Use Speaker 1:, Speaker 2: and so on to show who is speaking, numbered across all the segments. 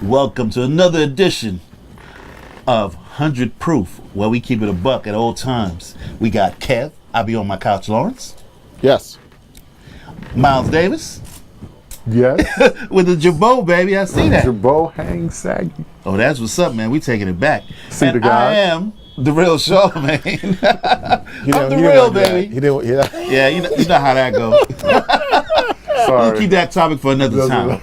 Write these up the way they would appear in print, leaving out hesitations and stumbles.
Speaker 1: Welcome to another edition of 100 Proof, where we keep it a buck at all times. We got Kev, I be on my couch, Lawrence.
Speaker 2: Yes.
Speaker 1: Miles Davis.
Speaker 2: Yes.
Speaker 1: With the Jabot, baby, I see that.
Speaker 2: Jabot hang saggy.
Speaker 1: Oh, that's what's up, man. We taking it back.
Speaker 2: See
Speaker 1: and
Speaker 2: the guy.
Speaker 1: I am the real Charlamagne. I'm the
Speaker 2: he
Speaker 1: real,
Speaker 2: didn't
Speaker 1: baby.
Speaker 2: He didn't. Yeah.
Speaker 1: Yeah, you know how that goes.
Speaker 2: Sorry.
Speaker 1: We'll keep that topic for another time.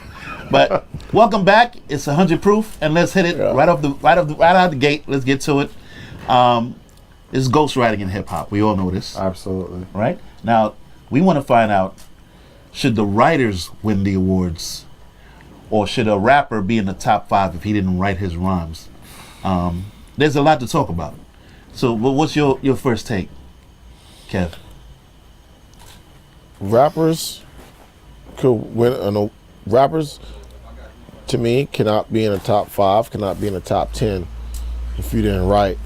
Speaker 1: But welcome back. It's 100 Proof, and let's hit it right out the gate. Let's get to it. This is ghostwriting in hip hop. We all know this.
Speaker 2: Absolutely.
Speaker 1: Right? Now, we want to find out, should the writers win the awards, or should a rapper be in the top 5 if he didn't write his rhymes? There's a lot to talk about. So, what's your first take, Kev?
Speaker 2: Rappers could win. Rappers, to me, cannot be in the top 5, cannot be in the top 10 if you didn't write.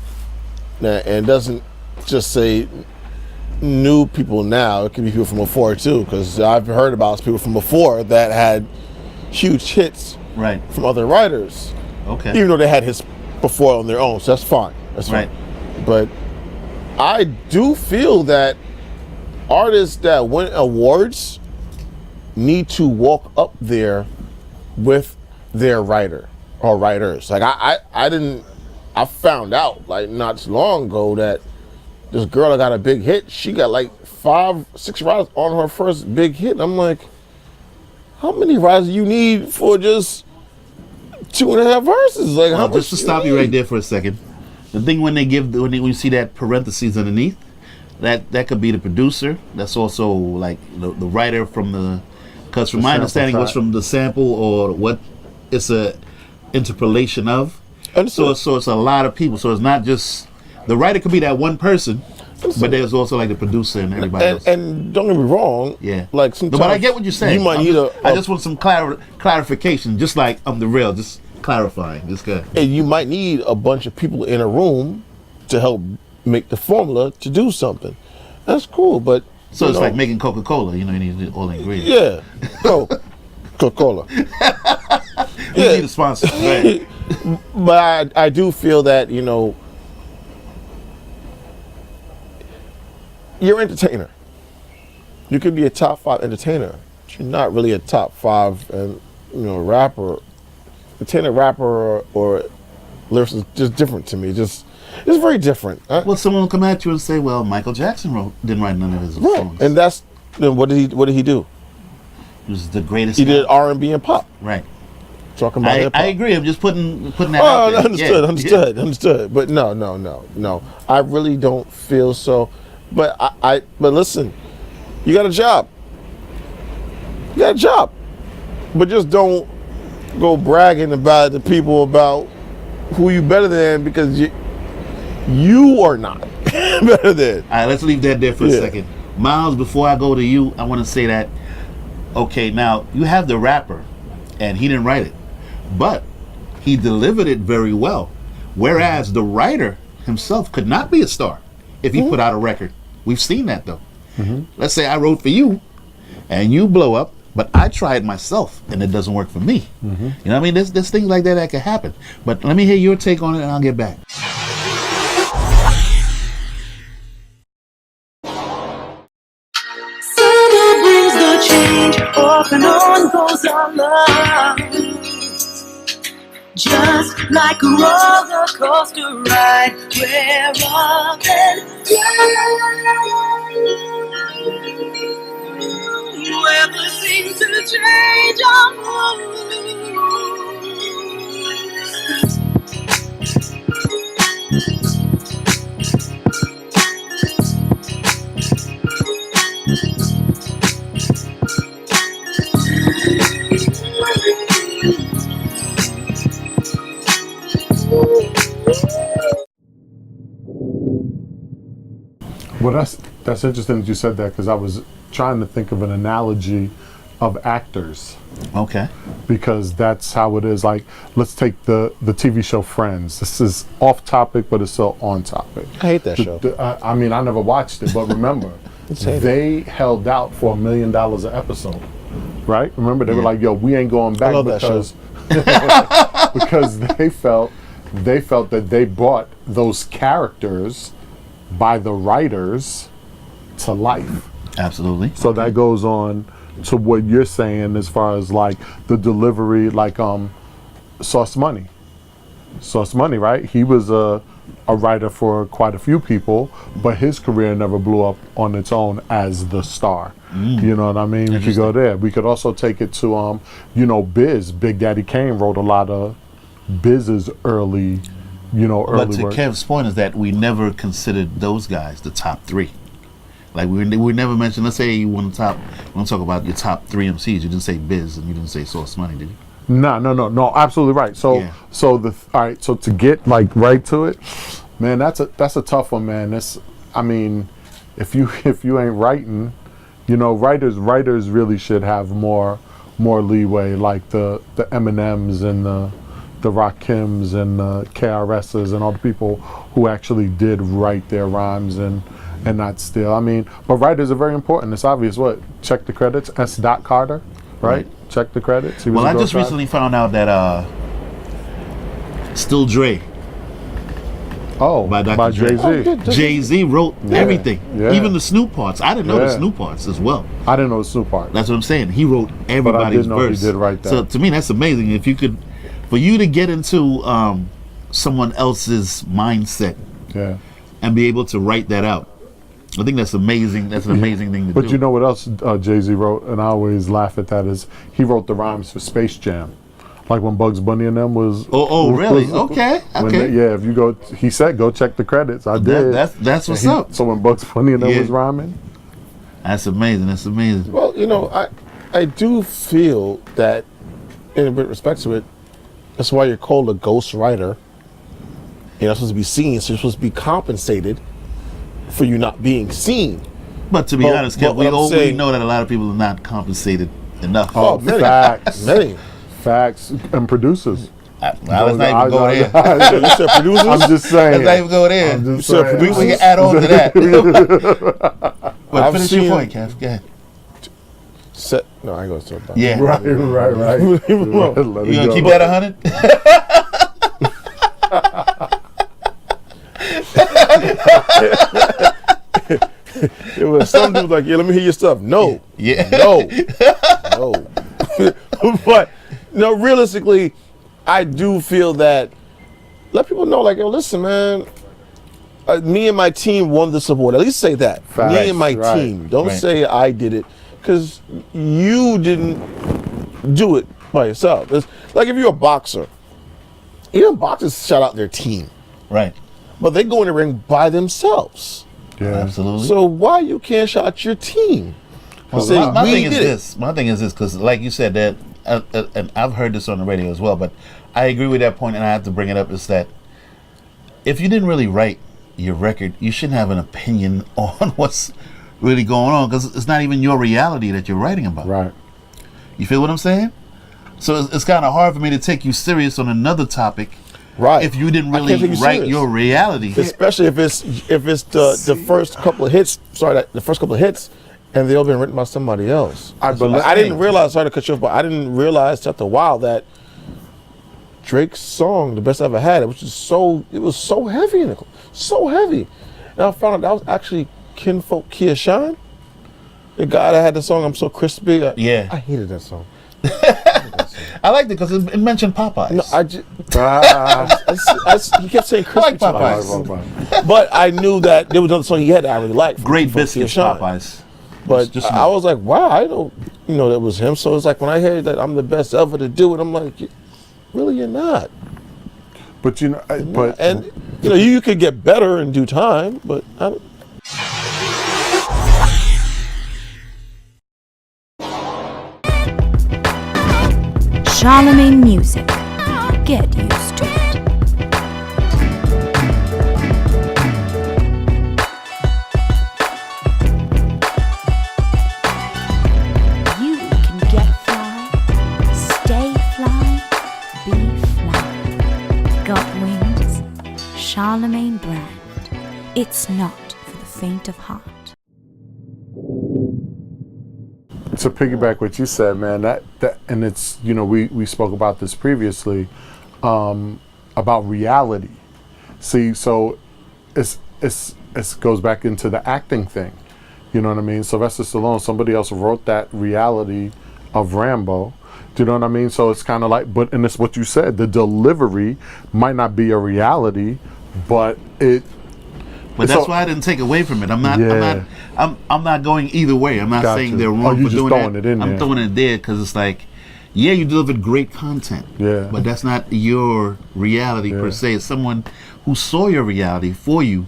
Speaker 2: Now, and it doesn't just say new people now. It could be people from before too, because I've heard about people from before that had huge hits from other writers.
Speaker 1: Okay.
Speaker 2: Even though they had hits before on their own, so that's fine. That's fine. But I do feel that artists that win awards need to walk up there with their writer or writers. Like I found out like not too long ago that this girl that got a big hit, she got like 5-6 writers on her first big hit. I'm like, how many writers do you need for just 2.5 verses? Like, how much?
Speaker 1: Just to stop you right there for a second. The thing when you see that parentheses underneath, that could be the producer. That's also like the writer from the. Because from my understanding, what's from the sample or what it's a interpolation of. So it's a lot of people. So it's not just the writer could be that one person, but there's also like the producer and everybody else.
Speaker 2: And don't get me wrong.
Speaker 1: Yeah.
Speaker 2: Like sometimes.
Speaker 1: But I get what you're saying.
Speaker 2: You might need
Speaker 1: I just want some clarification. Just like I'm the real. Just clarifying. Just good.
Speaker 2: And you might need a bunch of people in a room to help make the formula to do something. That's cool, but.
Speaker 1: So it's like making Coca-Cola, you need all the ingredients.
Speaker 2: Yeah, Coca-Cola.
Speaker 1: We need a sponsor, right?
Speaker 2: But I do feel that, you're an entertainer. You could be a top 5 entertainer, but you're not really a top 5 and rapper. Entertainer, rapper, or lyricist is just different to me. It's very different.
Speaker 1: Well, someone will come at you and say, "Well, Michael Jackson didn't write none of his songs."
Speaker 2: And then what did he do?
Speaker 1: He was the greatest.
Speaker 2: He did R&B and pop.
Speaker 1: Right.
Speaker 2: Talking about hip hop.
Speaker 1: I agree. I'm just putting that out there.
Speaker 2: Understood. But no. I really don't feel so. But but listen, you got a job. But just don't go bragging about the people about who you better than, because you are not better than.
Speaker 1: All right, let's leave that there for a second. Miles, before I go to you, I want to say that, okay, now you have the rapper, and he didn't write it, but he delivered it very well. Whereas the writer himself could not be a star if he put out a record. We've seen that, though. Let's say I wrote for you, and you blow up, but I tried myself, and it doesn't work for me. You know what I mean? There's things like that can happen. But let me hear your take on it, and I'll get back.
Speaker 3: Off and on goes our love, just like a roller coaster ride, we're up and down. Weather seems to change our mood.
Speaker 4: Well, that's interesting that you said that, because I was trying to think of an analogy of actors.
Speaker 1: Okay.
Speaker 4: because that's how it is. Like, let's take the TV show Friends. This is off topic, but it's still on topic.
Speaker 2: I hate that show.
Speaker 4: I mean, I never watched it, but remember, they held out for $1 million an episode, right? Remember, they were like, "Yo, we ain't going back,"
Speaker 2: love that
Speaker 4: because because they felt that they brought those characters by the writers to life.
Speaker 1: Absolutely.
Speaker 4: So that goes on to what you're saying as far as like the delivery, like Sauce Money. Sauce Money, right? He was a writer for quite a few people, but his career never blew up on its own as the star. You know what I mean? We could go there. We could also take it to Biz. Big Daddy Kane wrote a lot of Biz's early
Speaker 1: But to
Speaker 4: work.
Speaker 1: Kev's point is that we never considered those guys the top three. Like we never mentioned. Let's say you want to talk about your top three MCs. You didn't say Biz and you didn't say Sauce Money, did you?
Speaker 4: No, absolutely right. So,
Speaker 1: Yeah.
Speaker 4: all right. So to get like right to it, man, that's a tough one, man. I mean, if you ain't writing, writers really should have more leeway. Like the Eminems and the Rakims and the KRSs and all the people who actually did write their rhymes and not steal. I mean, but writers are very important. It's obvious. What? Check the credits. S. Carter, right? Check the credits.
Speaker 1: Well, I just recently found out that Still Dre by Dr.
Speaker 4: by
Speaker 1: Dre.
Speaker 4: Jay-Z.
Speaker 1: Jay-Z wrote everything,
Speaker 4: yeah.
Speaker 1: even the Snoop parts. I didn't know the
Speaker 4: Yeah.
Speaker 1: Snoop parts as well.
Speaker 4: I didn't know the Snoop part.
Speaker 1: That's what I'm saying. He wrote everybody's
Speaker 4: know he
Speaker 1: verse.
Speaker 4: did write that.
Speaker 1: So to me, that's amazing. If you could, for you to get into someone else's mindset
Speaker 4: Yeah.
Speaker 1: and be able to write that out, I think that's amazing. That's an amazing thing to do.
Speaker 4: But you know what else Jay-Z wrote, and I always laugh at that, is he wrote the rhymes for Space Jam. Like when Bugs Bunny and them was...
Speaker 1: Oh, really? Okay.
Speaker 4: If you go... He said, go check the credits. I did.
Speaker 1: That's what's up.
Speaker 4: So when Bugs Bunny and them
Speaker 1: Yeah.
Speaker 4: was rhyming...
Speaker 1: That's amazing. That's amazing.
Speaker 2: Well, I do feel that, in respect to it, that's why you're called a ghost writer. You're not supposed to be seen, so you're supposed to be compensated for you not being seen.
Speaker 1: But to be
Speaker 2: Well,
Speaker 1: honest,
Speaker 2: well,
Speaker 1: Kev, we
Speaker 2: what I'm
Speaker 1: already
Speaker 2: saying-
Speaker 1: know that a lot of people are not compensated enough.
Speaker 2: Oh, many.
Speaker 4: Facts.
Speaker 2: Many.
Speaker 4: Facts. And producers.
Speaker 1: Let's not even go there.
Speaker 2: You said producers?
Speaker 4: I'm just saying.
Speaker 1: Let's not even go there.
Speaker 4: I'm just
Speaker 2: You said
Speaker 4: saying.
Speaker 2: producers?
Speaker 1: We can add on to that. But
Speaker 2: I've
Speaker 1: finish your
Speaker 2: seen-
Speaker 1: point, Kev. Go ahead.
Speaker 2: No, I ain't gonna talk about
Speaker 1: Yeah.
Speaker 4: Right. Let it
Speaker 1: You gonna
Speaker 4: go.
Speaker 1: keep that 100?
Speaker 2: it. Was some dudes like, yeah, let me hear your stuff. No.
Speaker 1: Yeah.
Speaker 2: No. No. But no, realistically, I do feel that let people know, like, yo, listen, man. Me and my team won the award. At least say that.
Speaker 4: Facts,
Speaker 2: Me and my
Speaker 4: right,
Speaker 2: team. Don't
Speaker 1: right.
Speaker 2: say I did it, because you didn't do it by yourself. It's like if you're a boxer, even boxers shout out their team,
Speaker 1: Right.
Speaker 2: but they go in the ring by themselves.
Speaker 4: Yeah.
Speaker 1: Absolutely.
Speaker 2: So why you can't shout out your team?
Speaker 1: Well,
Speaker 2: Say,
Speaker 1: my
Speaker 2: "We
Speaker 1: thing is
Speaker 2: did it."
Speaker 1: this. My thing is this, because like you said that, and I've heard this on the radio as well, but I agree with that point, and I have to bring it up, is that if you didn't really write your record, you shouldn't have an opinion on what's really going on, because it's not even your reality that you're writing about.
Speaker 4: Right.
Speaker 1: You feel what I'm saying? So it's kind of hard for me to take you serious on another topic
Speaker 2: Right.
Speaker 1: if you didn't
Speaker 2: I
Speaker 1: really
Speaker 2: can't take you
Speaker 1: write
Speaker 2: serious.
Speaker 1: your reality.
Speaker 2: Especially if it's the first couple of hits. Sorry, the first couple of hits, and they all been written by somebody else.
Speaker 4: I believe.
Speaker 2: I didn't realize. Sorry to cut you off, but I didn't realize after a while that Drake's song, "The Best I Ever Had," it was so heavy, so heavy. And I found out that was actually Kinfolk Kia-Shine, the guy that had the song "I'm So Crispy."
Speaker 1: Yeah.
Speaker 2: I hated that song.
Speaker 1: I liked it because it mentioned Popeyes.
Speaker 2: No, I just
Speaker 4: Ah,
Speaker 2: he kept saying
Speaker 1: I
Speaker 2: crispy.
Speaker 1: like
Speaker 2: to me.
Speaker 1: Popeyes.
Speaker 2: But I knew that there was another song he had that I really liked. from
Speaker 1: Great
Speaker 2: Kinfolk
Speaker 1: biscuits,
Speaker 2: Kia-Shine.
Speaker 1: Popeyes.
Speaker 2: But
Speaker 1: Just
Speaker 2: I was like, wow, I don't, that was him. So it's like when I heard that I'm the best ever to do it, I'm like, really, you're not.
Speaker 4: but
Speaker 2: And you could get better in due time, but I don't.
Speaker 5: Charlemagne Music. Get used to it. You can get fly, stay got wings. Charlemagne brand. It's not for the faint of heart.
Speaker 4: To piggyback what you said, man, that and it's, you know, we spoke about this previously, about reality. See, so it's goes back into the acting thing. You know what I mean? Sylvester Stallone, somebody else wrote that reality of Rambo. Do you know what I mean? So it's kind of like, and it's what you said, the delivery might not be a reality, but it.
Speaker 1: But that's why I didn't take away from it. I'm not going either way. I'm not saying they're wrong
Speaker 4: you
Speaker 1: for
Speaker 4: just
Speaker 1: doing
Speaker 4: throwing
Speaker 1: that.
Speaker 4: it in
Speaker 1: I'm
Speaker 4: there.
Speaker 1: throwing it there because it's like, yeah, you delivered great content.
Speaker 4: Yeah.
Speaker 1: But that's not your reality per se. It's someone who saw your reality for you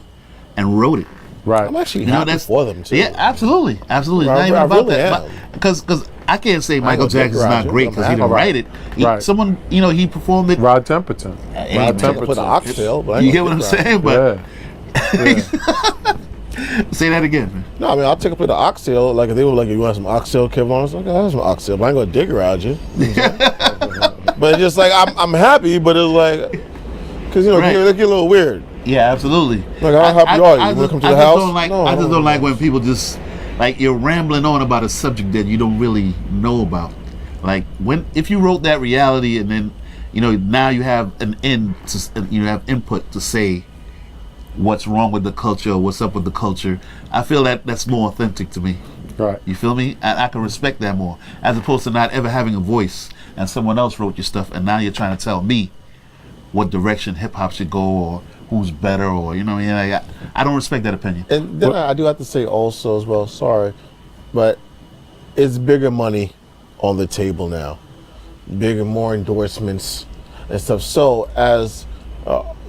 Speaker 1: and wrote it.
Speaker 4: Right.
Speaker 2: I'm actually happy for them too.
Speaker 1: Yeah, absolutely.
Speaker 2: I
Speaker 1: Not even about
Speaker 2: really
Speaker 1: that.
Speaker 2: am.
Speaker 1: Because I can't say Michael
Speaker 2: gonna
Speaker 1: Jackson's not great because he didn't write it.
Speaker 4: Right.
Speaker 1: Someone, he performed it.
Speaker 4: Rod Temperton.
Speaker 1: Hey,
Speaker 2: Rod
Speaker 1: man,
Speaker 2: Temperton. Put the oxtail, but I
Speaker 1: you
Speaker 2: ain't
Speaker 1: get what I'm
Speaker 2: gonna pick
Speaker 1: saying? But
Speaker 4: Yeah.
Speaker 1: say that again, man.
Speaker 2: No, I mean, I'll take a plate of oxtail. Like, if they were like, you want some oxtail, Kevin? I was like, I have some oxtail, but I ain't gonna dig around you. But it's just like, I'm happy, but it's like, because,
Speaker 1: Right.
Speaker 2: they get a little weird.
Speaker 1: Yeah, absolutely.
Speaker 2: Like, how happy are you? You wanna come to the house?
Speaker 1: I just don't like when people just, like, you're rambling on about a subject that you don't really know about. Like, if you wrote that reality and then, now you have you have input to say what's wrong with the culture or what's up with the culture. I feel that that's more authentic to me.
Speaker 4: Right.
Speaker 1: You feel me? I can respect that more, as opposed to not ever having a voice and someone else wrote your stuff and now you're trying to tell me what direction hip hop should go or who's better or I don't respect that opinion.
Speaker 2: And then I do have to say also as well, sorry, but it's bigger money on the table now, more endorsements and stuff. So as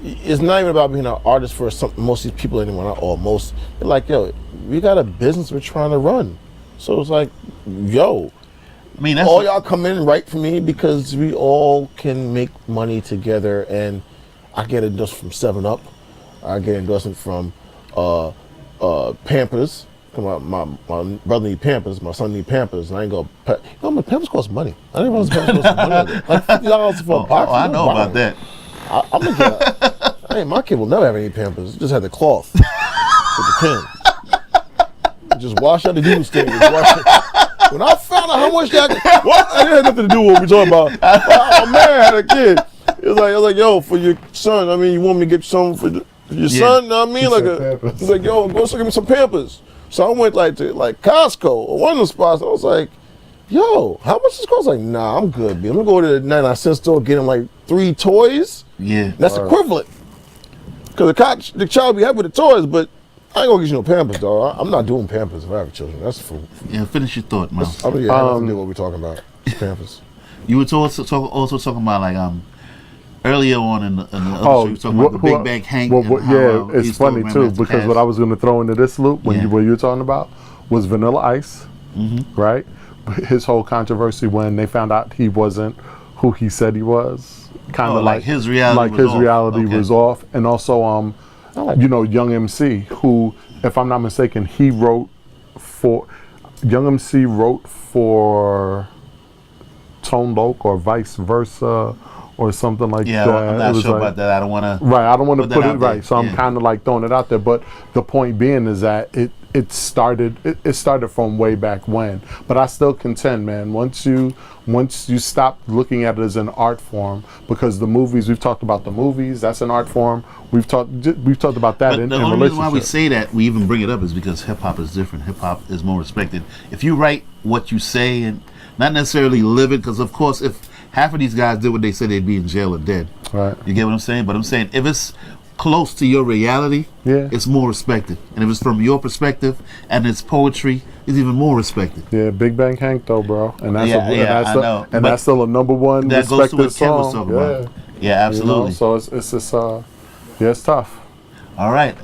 Speaker 2: it's not even about being an artist for most of these people anymore, not all, most. They're like, yo, we got a business we're trying to run. So it's like, yo,
Speaker 1: I mean, that's
Speaker 2: all y'all come in and write for me because we all can make money together. And I get endorsement from 7-Up. I get endorsement from Pampers. My brother need Pampers, my son need Pampers, and I ain't go. My Pampers cost money. I didn't realize Pampers cost money. Like $50 for a box.
Speaker 1: I know about that.
Speaker 2: I'm gonna get. My kid will never have any Pampers. Just had the cloth with the pen. Just wash out the news thing. When I found out how much that, I didn't have nothing to do with what we're talking about. My man had a kid. It was like, yo, for your son. I mean, you want me to get some for your son? Know what I mean, he's like, yo, go get me some Pampers. So I went to Costco or one of the spots. I was like, yo, how much this cost? Like, nah, I'm good, B. I'm gonna go to the 99-cent store, get him like 3 toys.
Speaker 1: Yeah,
Speaker 2: that's equivalent. Because the child be happy with the toys, but I ain't gonna get you no Pampers, dog. I'm not doing Pampers if I have children. That's for.
Speaker 1: Yeah, finish your thought, Miles.
Speaker 2: I mean, yeah, nothing to do with what we're talking about. Pampers.
Speaker 1: You were also talking about earlier on in the other show, you were talking about the Big Bang Hank.
Speaker 4: It's funny too because what I was going to throw into this loop when you were talking about was Vanilla Ice, right? His whole controversy when they found out he wasn't who he said he was, kind of
Speaker 1: his reality
Speaker 4: was off, and also Young MC, who, if I'm not mistaken, Young MC wrote for Tone Loc or vice versa. Or something like that.
Speaker 1: Yeah, I'm not sure about that. I don't want to.
Speaker 4: Right, I don't want to put it right.
Speaker 1: There.
Speaker 4: So I'm kind of throwing it out there. But the point being is that it started from way back when. But I still contend, man. Once you stop looking at it as an art form, because the movies we've talked about, that's an art form. We've talked about that in
Speaker 1: the only reason why we
Speaker 4: relationships.
Speaker 1: say that, we even bring it up, is because hip hop is different. Hip hop is more respected. If you write what you say and not necessarily live it, because of course if half of these guys did what they said, they'd be in jail or dead.
Speaker 4: Right.
Speaker 1: You get what I'm saying? But I'm saying if it's close to your reality, it's more respected. And if it's from your perspective and it's poetry, it's even more respected.
Speaker 4: Yeah, Big Bang Hank though, bro. And that's
Speaker 1: I know.
Speaker 4: And that's still a #1
Speaker 1: that goes to
Speaker 4: respected
Speaker 1: what Kev was
Speaker 4: song.
Speaker 1: talking about. Yeah, absolutely.
Speaker 4: So it's just it's tough.
Speaker 1: All right.